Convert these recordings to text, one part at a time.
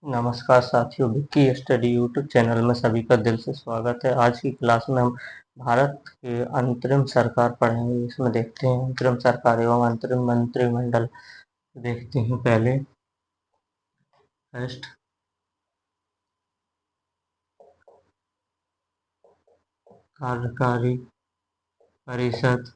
नमस्कार साथियों, Vicky study YouTube channel में सभी का दिल से स्वागत है। आज की क्लास में हम भारत के अंतरिम सरकार पढ़ेंगे। इसमें देखते हैं अंतरिम सरकार एवं अंतरिम मंत्रिमंडल। देखते हैं पहले फर्स्ट कार्यकारी परिषद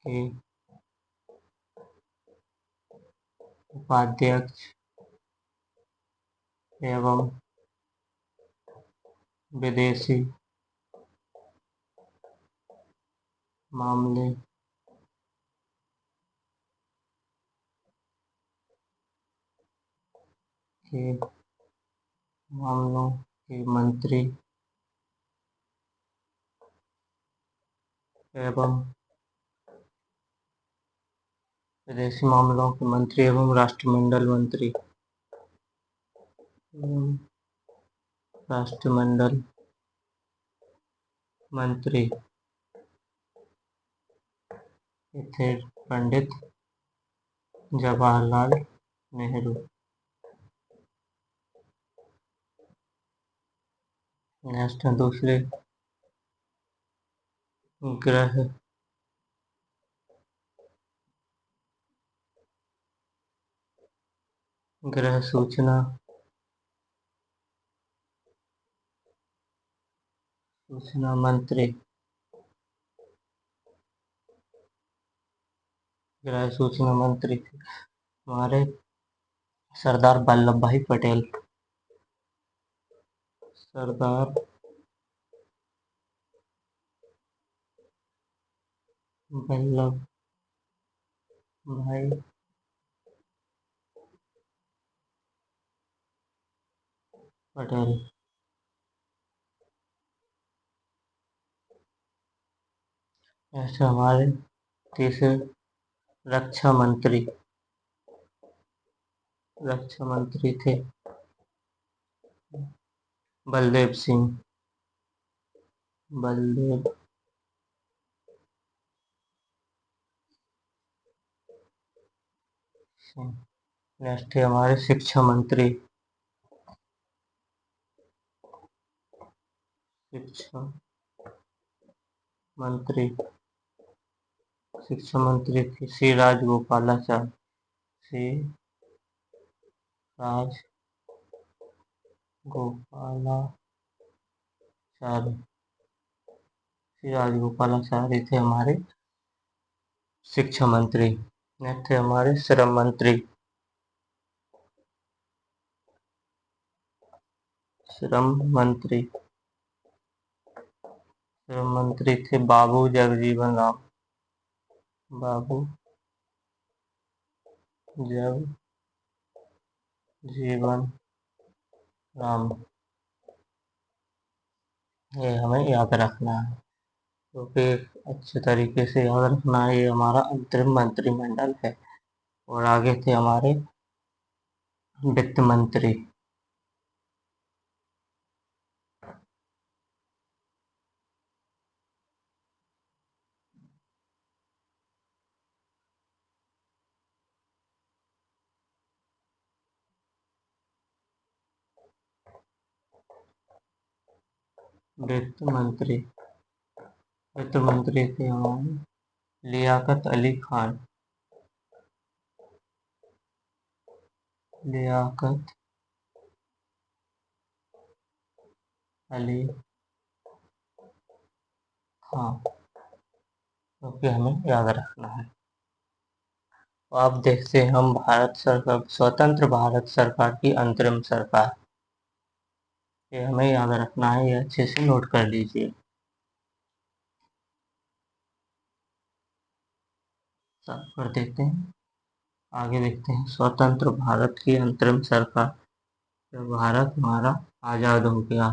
के उपाध्यक्ष एवं विदेशी मामले के मामलों के मंत्री एवं विदेशी मामलों के मंत्री एवं राष्ट्रमंडल मंत्री राष्ट्रमंडल मंत्री थे पंडित जवाहरलाल नेहरू। नेक्स्ट दूसरे गृह गृह सूचना मंत्री गृह सूचना मंत्री थे हमारे सरदार वल्लभ भाई पटेल। सरदार वल्लभ भाई पटेल। ऐसे हमारे तीसरे रक्षा मंत्री थे बलदेव सिंह। नेक्स्ट है हमारे शिक्षा मंत्री शिक्षा मंत्री थे श्री राजगोपालाचारी। श्री राजगोपालाचारी थे हमारे शिक्षा मंत्री। नेक्स्ट है हमारे श्रम मंत्री थे बाबू जगजीवन राम। ये हमें याद रखना है, क्योंकि अच्छे तरीके से याद रखना है। ये हमारा अंतरिम मंत्रिमंडल है। और आगे थे हमारे वित्त मंत्री थे हमारे लियाकत अली खान। क्योंकि हमें याद रखना है। तो आप देखते हैं हम स्वतंत्र भारत सरकार की अंतरिम सरकार। ये हमें याद रखना है, ये अच्छे से नोट कर लीजिए। सब कर देते हैं। आगे देखते हैं स्वतंत्र भारत की अंतरिम सरकार। जब भारत हमारा आज़ाद हो गया,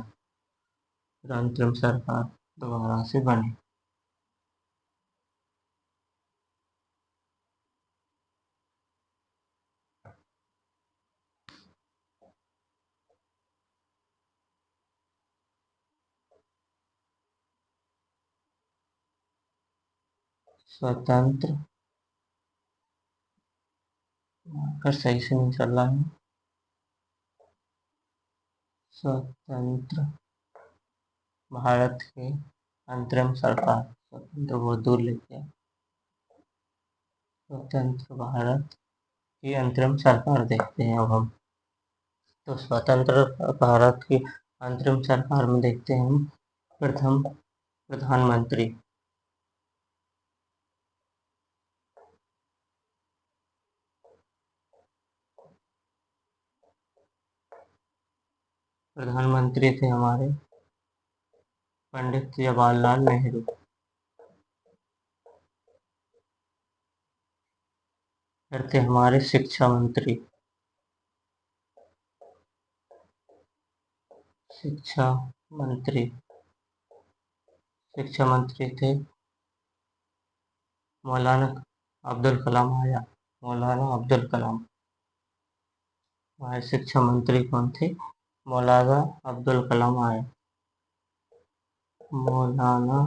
फिर अंतरिम सरकार दोबारा से बनी। स्वतंत्र अगर सही से नहीं चल रहा है। स्वतंत्र भारत की अंतरिम सरकार, स्वतंत्र बहुत दूर लेके आए। स्वतंत्र भारत की अंतरिम सरकार देखते हैं अब हम। तो स्वतंत्र भारत की अंतरिम सरकार में देखते हैं हम प्रथम प्रधानमंत्री। प्रधानमंत्री थे हमारे पंडित जवाहरलाल नेहरू। फिर थे हमारे शिक्षा मंत्री। शिक्षा मंत्री शिक्षा मंत्री थे मौलाना अब्दुल कलाम आजाद। मौलाना अब्दुल कलाम। हमारे शिक्षा मंत्री कौन थे? मौलाना अब्दुल कलाम आजाद। मौलाना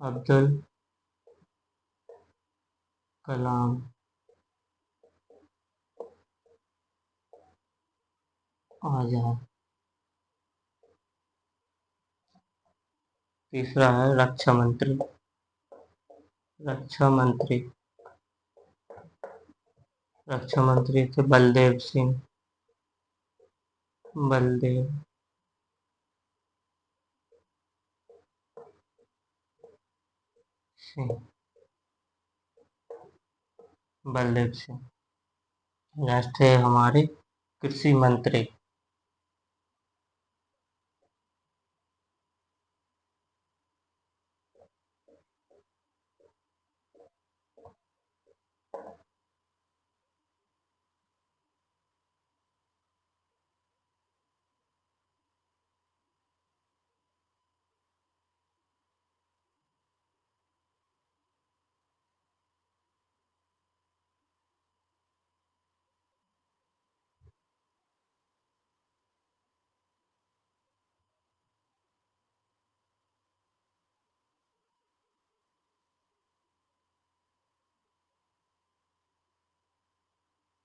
अब्दुल कलाम आजाद। तीसरा है रक्षा मंत्री। रक्षा मंत्री रक्षा मंत्री थे बलदेव सिंह। बलदेव सिंह। बलदेव सिंह। नेक्स्ट थे हमारे कृषि मंत्री।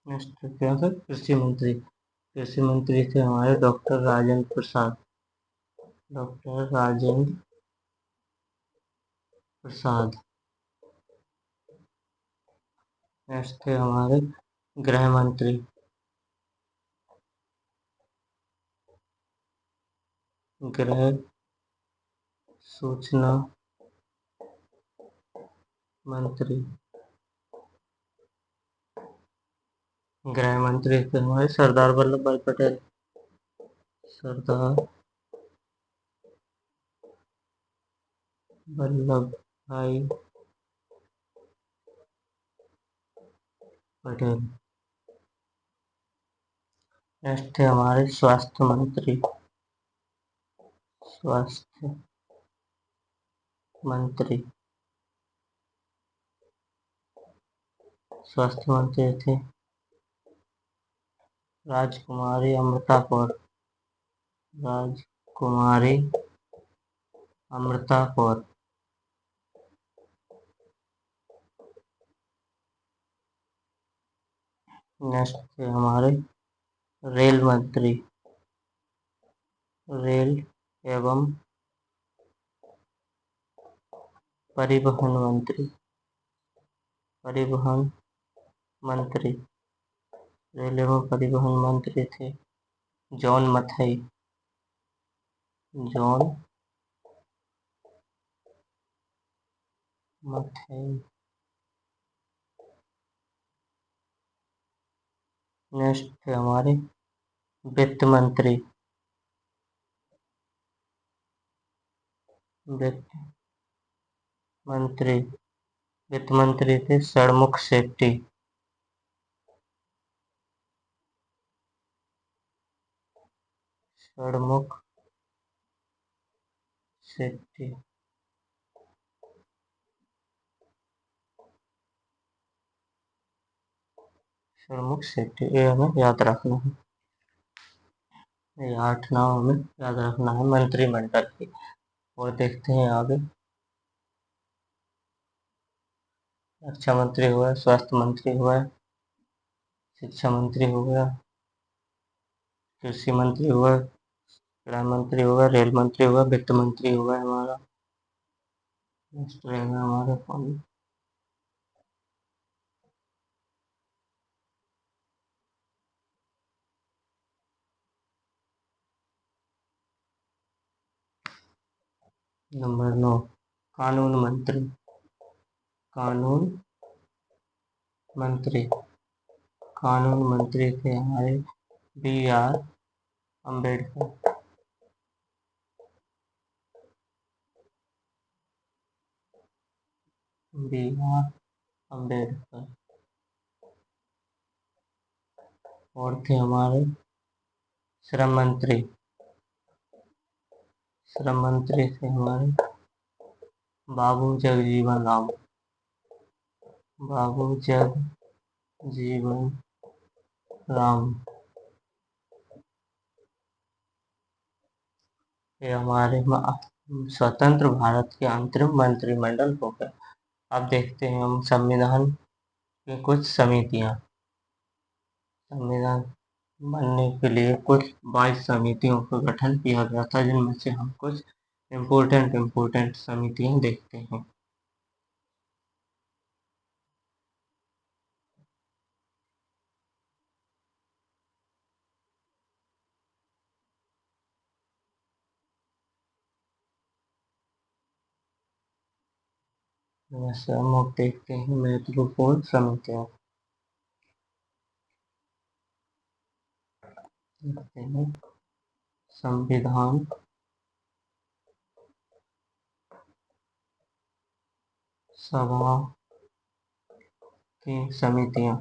नेक्स्ट क्या था? कृषि मंत्री। कृषि मंत्री थे हमारे doctor Rajendra Prasad. Doctor Rajendra Prasad. Next थे हमारे गृह मंत्री। गृह सूचना मंत्री। गृह मंत्री थे हमारे सरदार वल्लभ भाई पटेल। सरदार वल्लभ भाई पटेल। नेक्स्ट थे हमारे स्वास्थ्य मंत्री। स्वास्थ्य मंत्री। स्वास्थ्य मंत्री थे राजकुमारी अमृता कौर। राजकुमारी अमृता कौर। नेक्स्ट थे हमारे रेल मंत्री। रेल एवं परिवहन मंत्री। परिवहन मंत्री। रेल एवं परिवहन मंत्री थे John Mathai. John Mathai. Next थे हमारे वित्त मंत्री। वित्त मंत्री वित्त मंत्री थे षणमुख शेट्टी। षणमुख शेट्टी। षणमुख शेट्टी, ये हमें याद रखना है। ये 8 नाम हमें याद रखना है मंत्रिमंडल की। और देखते हैं आगे। रक्षा मंत्री हुआ, स्वास्थ्य मंत्री हुआ, शिक्षा मंत्री हो गया, कृषि मंत्री हुआ, गृह मंत्री होगा, रेल मंत्री होगा, वित्त मंत्री होगा हमारा। नेक्स्ट रहेगा हमारे फोन नंबर 9, कानून मंत्री। कानून मंत्री, कानून मंत्री थे हमारे B.R. अम्बेडकर। B.R. अम्बेडकर। और थे हमारे श्रम मंत्री। श्रम मंत्री थे हमारे बाबू जगजीवन राम। बाबू जगजीवन राम। ये हमारे स्वतंत्र भारत के अंतरिम मंत्रिमंडल हो गए। अब देखते हैं हम संविधान की कुछ समितियां। संविधान बनने के लिए कुछ 22 समितियों का गठन किया गया था, जिनमें से हम कुछ इम्पोर्टेंट समितियां देखते हैं। वैसे हम अब देखते हैं महत्वपूर्ण समितियां। देखते हैं संविधान सभा की समितियां।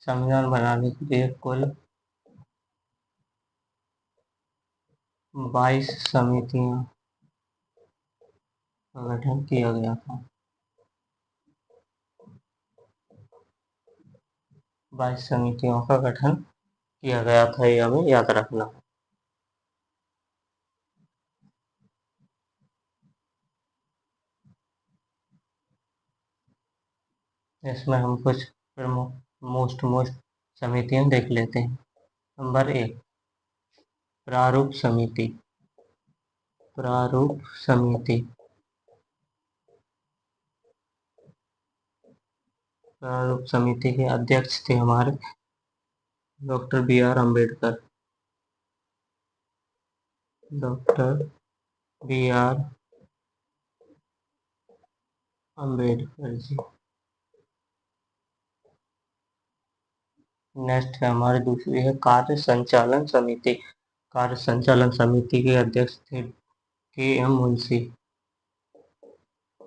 संविधान बनाने के लिए कुल 22 समितियों का गठन किया गया था। 22 समितियों का गठन किया गया था, ये हमें याद रखना। इसमें हम कुछ प्रमुख मोस्ट समितियां देख लेते हैं। नंबर 1, प्रारूप समिति। प्रारूप समिति। प्रारूप समिति के अध्यक्ष थे हमारे doctor B.R. Ambedkar. Doctor B.R. Ambedkar ji. Next है हमारी दूसरी है कार्य संचालन समिति। कार्य संचालन समिति के अध्यक्ष थे K.M. मुंशी।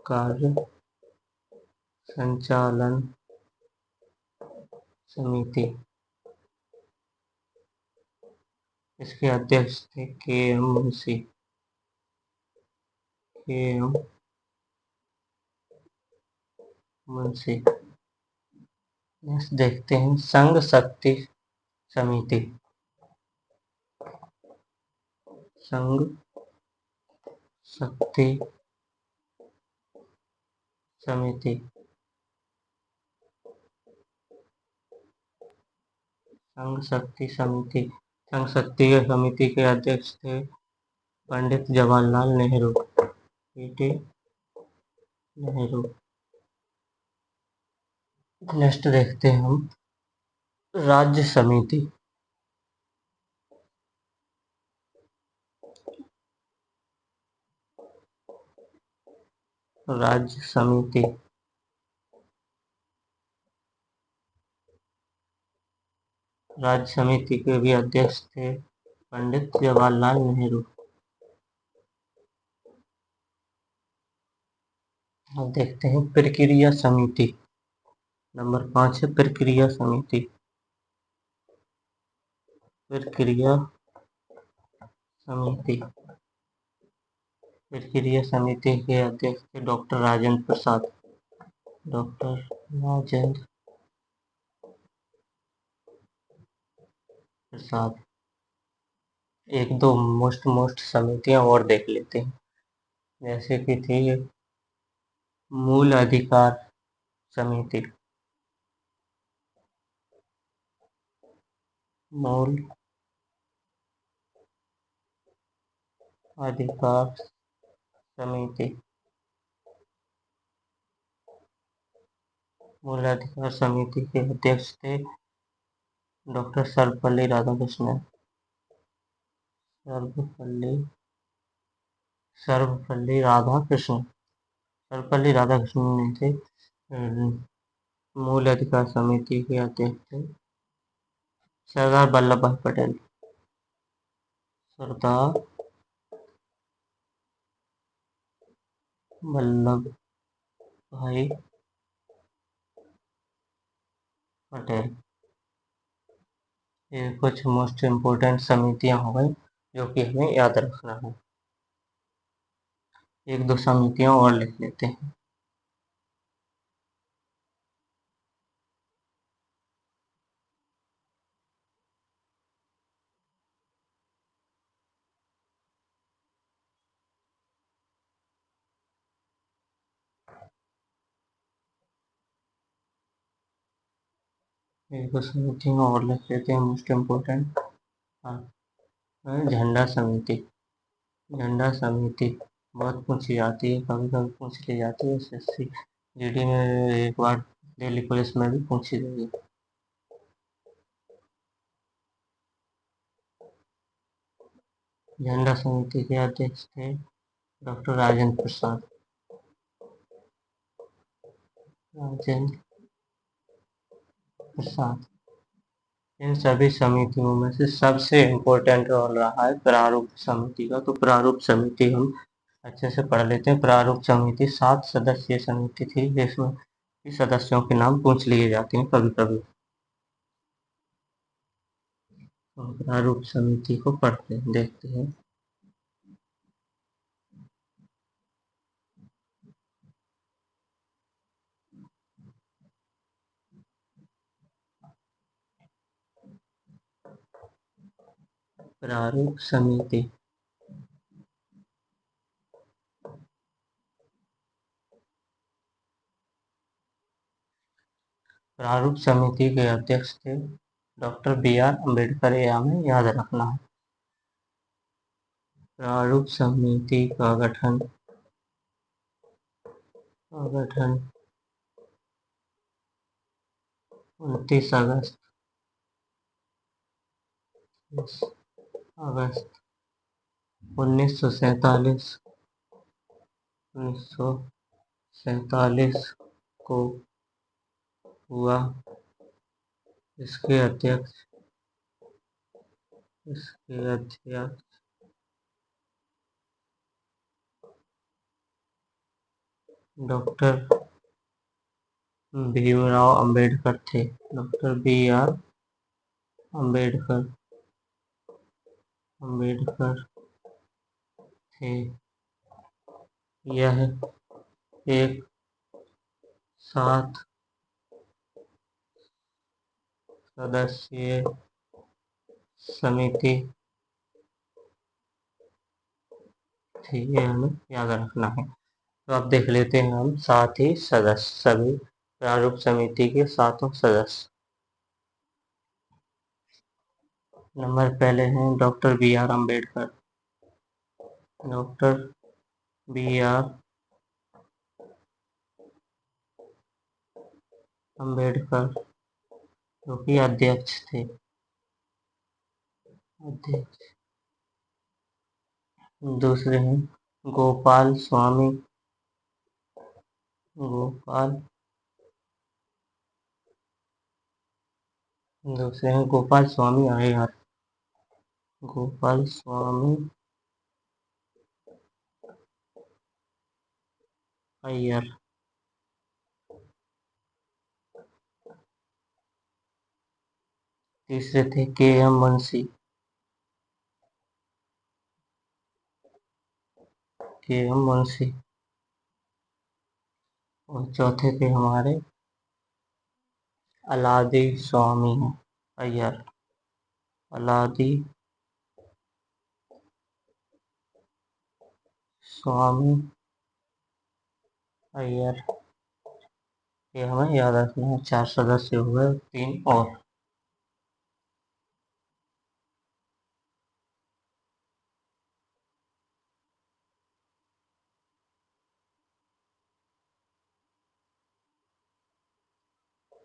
कार्य संचालन समिति, इसके अध्यक्ष थे K.M. Munshi. K.M. Munshi. Next देखते हैं संघ शक्ति समिति। संघ शक्ति समिति। संघ शक्ति समिति। संघ शक्ति समिति के अध्यक्ष थे पंडित जवाहरलाल नेहरू। P.T. नेहरू। नेक्स्ट देखते हैं हम राज्य समिति। राज्य समिति। राज्य समिति के भी अध्यक्ष थे पंडित जवाहरलाल नेहरू। अब देखते हैं प्रक्रिया समिति। नंबर 5 है प्रक्रिया समिति। प्रक्रिया समिति। प्रक्रिया समिति के अध्यक्ष थे डॉक्टर राजेंद्र प्रसाद। डॉक्टर राजेंद्र प्रसाद। एक दो मोस्ट समितियां और देख लेते हैं, जैसे कि थी मूल अधिकार समिति। मूल अधिकार समिति। मूल अधिकार समिति के अध्यक्ष थे डॉक्टर सर्वपल्ली राधाकृष्णन। सर्वपल्ली सर्वपल्ली राधाकृष्णन सर्वपल्ली राधाकृष्णन थे मूल अधिकार समिति के अध्यक्ष थे सरदार वल्लभ भाई पटेल। सरदार वल्लभ भाई पटेल। ये कुछ मोस्ट इम्पोर्टेंट समितियां हो गई जो कि हमें याद रखना है। एक दो समितियां और लिख लेते हैं। एक दो समितियां और लिख लेते हैं मोस्ट इम्पोर्टेंट। झंडा समिति। झंडा समिति बहुत पूछी जाती है, कभी कभी पूछ ली जाती है। एसएससी जीडी में एक बार, दिल्ली पुलिस में भी पूछी गई। झंडा समिति के अध्यक्ष थे डॉक्टर राजेंद्र प्रसाद। राजेंद्र प्रसाद। इन सभी समितियों में से सबसे इम्पोर्टेंट रोल रहा है प्रारूप समिति का। तो प्रारूप समिति हम अच्छे से पढ़ लेते हैं। प्रारूप समिति 7 सदस्यीय समिति थी, जिसमें सदस्यों के नाम पूछ लिए जाते हैं कभी कभी। तो प्रारूप समिति को पढ़ते हैं, देखते हैं। प्रारूप समिति। प्रारूप समिति के अध्यक्ष थे डॉक्टर बी.आर. अम्बेडकर। ये हमें याद रखना है। प्रारूप समिति का गठन 29 अगस्त 1947 को हुआ। इसके अध्यक्ष डॉक्टर भीमराव अंबेडकर थे। डॉक्टर बी.आर. अम्बेडकर थे। यह एक 7 सदस्यीय समिति थी, ये हमें याद रखना है। तो अब देख लेते हैं हम 7 ही सदस्य, सभी प्रारूप समिति के 7 सदस्य। नंबर पहले हैं डॉक्टर बी.आर. अम्बेडकर। डॉक्टर बी.आर. अम्बेडकर जो कि अध्यक्ष थे। दूसरे हैं गोपाल स्वामी। दूसरे हैं गोपाल स्वामी अय्यर। गोपाल स्वामी अय्यर। तीसरे थे के.एम. मुंशी। और चौथे थे हमारे अलादी स्वामी अय्यर। अलादी स्वामी अय्यर, ये हमें याद रखना है। 4 सदस्य हुए, 3 और।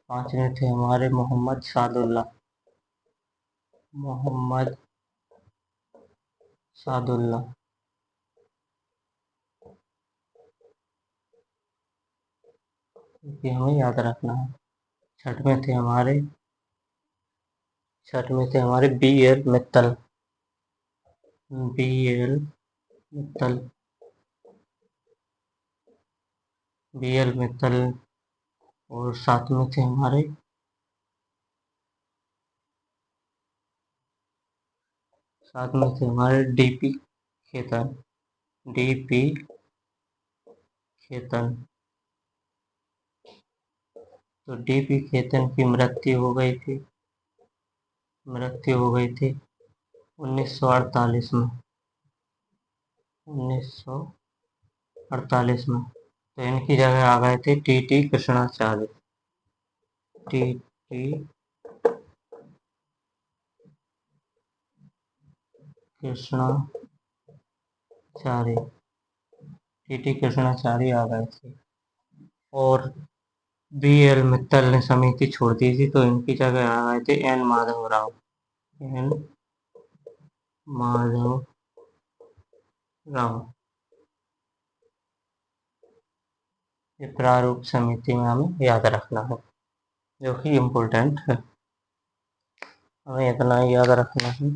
पांचवें थे हमारे मोहम्मद सादुल्ला। मोहम्मद सादुल्ला, ये हमें याद रखना है। छठवें थे हमारे B L Mittal. B L Mittal, B L Mittal. और सातवें थे हमारे डीपी खेतन। डीपी खेतन। तो डीपी खेतन की मृत्यु हो गई थी 1948 में। 1948 में। तो इनकी जगह आ गए थे T Krishnacharya. T Krishnacharya. T Krishnacharya आ गए थे। और बी एल मित्तल ने समिति छोड़ दी थी, तो इनकी जगह आ गए थे एन माधव राव। एन माधव राव। ये प्रारूप समिति में हमें याद रखना है, जो कि इम्पोर्टेंट है। हमें इतना ही याद रखना है।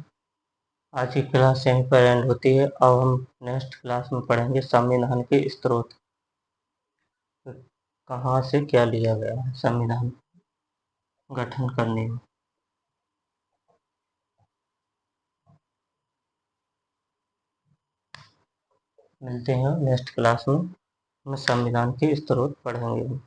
आज की क्लास यहीं पर एंड होती है। अब हम नेक्स्ट क्लास में पढ़ेंगे संविधान के स्रोत, कहाँ से क्या लिया गया है संविधान गठन करने में। मिलते हैं नेक्स्ट क्लास में। संविधान के स्रोत पढ़ेंगे।